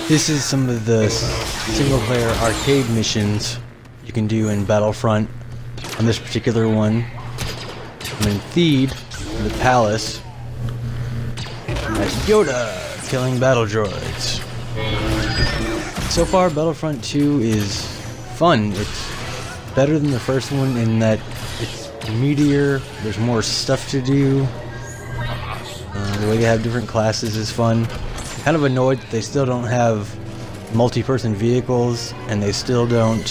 This is some of the single-player arcade missions you can do in Battlefront. On this particular one, I'm in Thebe, the palace, as Yoda, killing battle droids. So far, Battlefront 2 is fun. It's better than the first one in that it's meatier, there's more stuff to do. The way they have different classes is fun. I'm kind of annoyed that they still don't have multi-person vehicles, and they still don't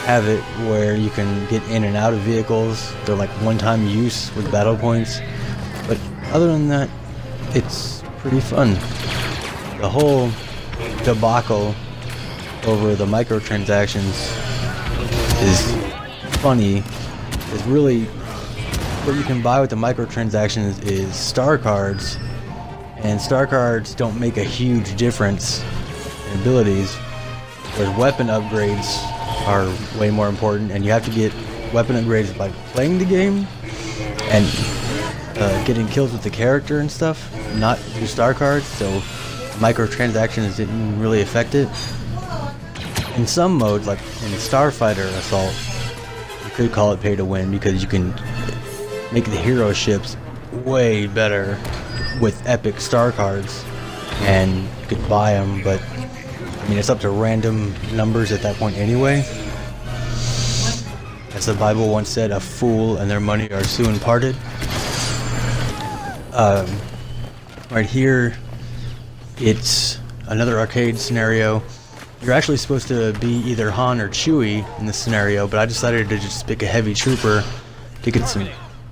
have it where you can get in and out of vehicles. They're like one-time use with battle points. But other than that, it's pretty fun. The whole debacle over the microtransactions is funny. It's really what you can buy with the microtransactions is star cards, and star cards don't make a huge difference in abilities, whereas weapon upgrades are way more important, and you have to get weapon upgrades by playing the game and getting kills with the character and stuff, not through star cards, so microtransactions didn't really affect it. In some modes, like in Starfighter Assault, you could call it pay to win because you can make the hero ships way better with epic star cards, and you could buy them, but I mean, it's up to random numbers at that point anyway. As the Bible once said, a fool and their money are soon parted. Right here, it's another arcade scenario. You're actually supposed to be either Han or Chewie in this scenario, but I decided to just pick a heavy trooper to get some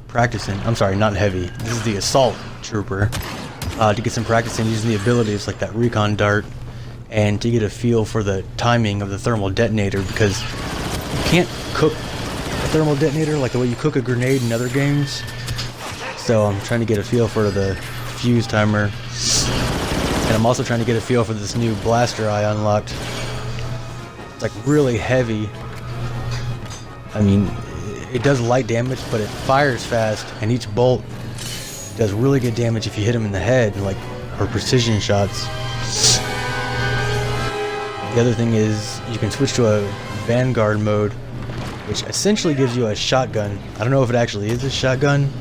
practice in. I'm sorry, not heavy. This is the assault trooper. To get some practice in using the abilities like that recon dart, and to get a feel for the timing of the thermal detonator, because you can't cook a thermal detonator like the way you cook a grenade in other games. So I'm trying to get a feel for the fuse timer, and I'm also trying to get a feel for this new blaster I unlocked. It's like really heavy. I mean, it does light damage, but it fires fast, and each bolt does really good damage if you hit them in the head, like, or precision shots. The other thing is you can switch to a Vanguard mode, which essentially gives you a shotgun. I don't know if it actually is a shotgun.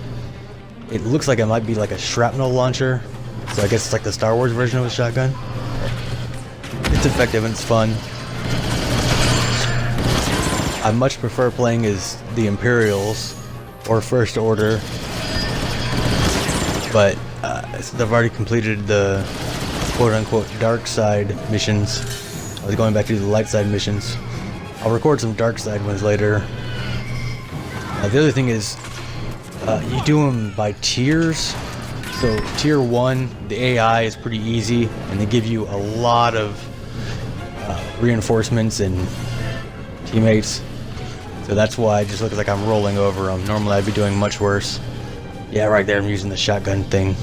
It looks like it might be like a shrapnel launcher, so I guess it's like the Star Wars version of a shotgun. It's effective and it's fun. I much prefer playing as the Imperials or First Order, but since I've already completed the quote-unquote dark side missions, I was going back to do the light side missions. I'll record some dark side ones later. The other thing is, you do them by tiers. So tier 1, the AI is pretty easy, and they give you a lot of reinforcements and teammates. So that's why it just looks like I'm rolling over them. Normally I'd be doing much worse. Yeah, right there I'm using the shotgun thing.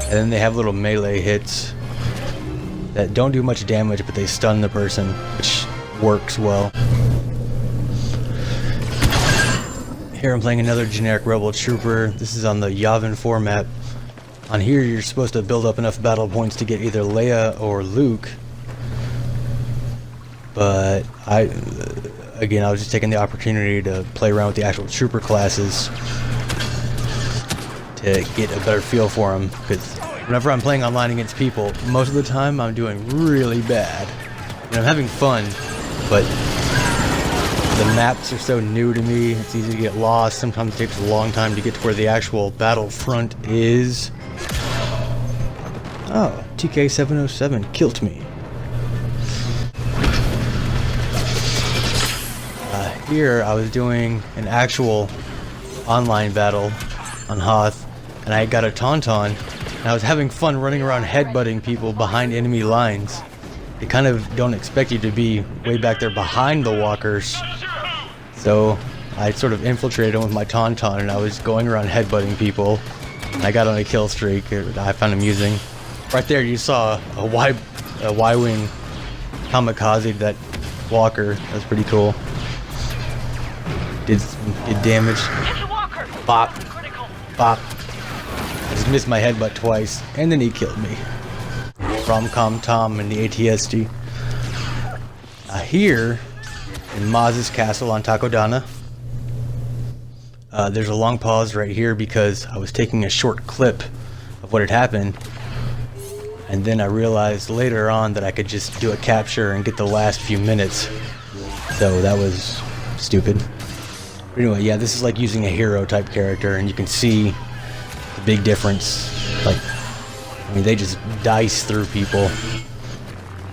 And then they have little melee hits that don't do much damage, but they stun the person, which works well. Here I'm playing another generic rebel trooper. This is on the Yavin 4 map. On here you're supposed to build up enough battle points to get either Leia or Luke. But I was just taking the opportunity to play around with the actual trooper classes to get a better feel for them, because whenever I'm playing online against people, most of the time I'm doing really bad. And I'm having fun, but the maps are so new to me, it's easy to get lost. Sometimes it takes a long time to get to where the actual battlefront is. Oh, TK707 killed me. Here I was doing an actual online battle on Hoth, and I got a tauntaun, and I was having fun running around headbutting people behind enemy lines. They kind of don't expect you to be way back there behind the walkers, so I sort of infiltrated them with my tauntaun, and I was going around headbutting people, and I got on a kill streak. I found amusing. Right there you saw a Y-wing kamikaze that walker. That was pretty cool. Did damage. Bop. Bop. I just missed my headbutt twice, and then he killed me. Rom-com Tom and the ATST. Here, in Maz's castle on Takodana, there's a long pause right here because I was taking a short clip of what had happened, and then I realized later on that I could just do a capture and get the last few minutes, so that was stupid. But anyway, yeah, this is like using a hero type character, and you can see the big difference. Like, I mean, they just dice through people.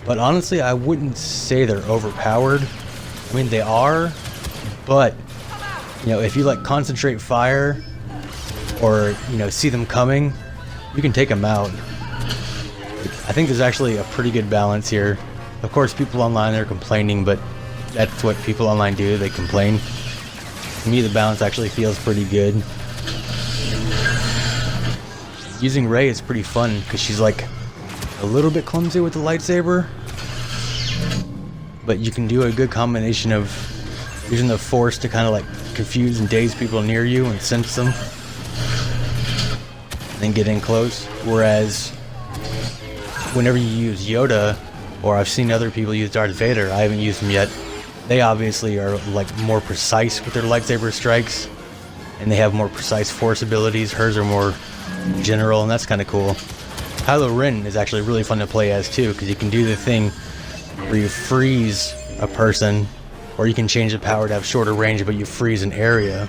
But honestly, I wouldn't say they're overpowered. I mean, they are, but, you know, if you like concentrate fire or, you know, see them coming, you can take them out. I think there's actually a pretty good balance here. Of course, people online are complaining, but that's what people online do, they complain. To me, the balance actually feels pretty good. Using Rey is pretty fun because she's like a little bit clumsy with the lightsaber, but you can do a good combination of using the Force to kind of like confuse and daze people near you and sense them, and then get in close. Whereas whenever you use Yoda, or I've seen other people use Darth Vader, I haven't used them yet, they obviously are like more precise with their lightsaber strikes, and they have more precise Force abilities. Hers are more general, and that's kind of cool. Kylo Ren is actually really fun to play as too, because you can do the thing where you freeze a person, or you can change the power to have shorter range, but you freeze an area.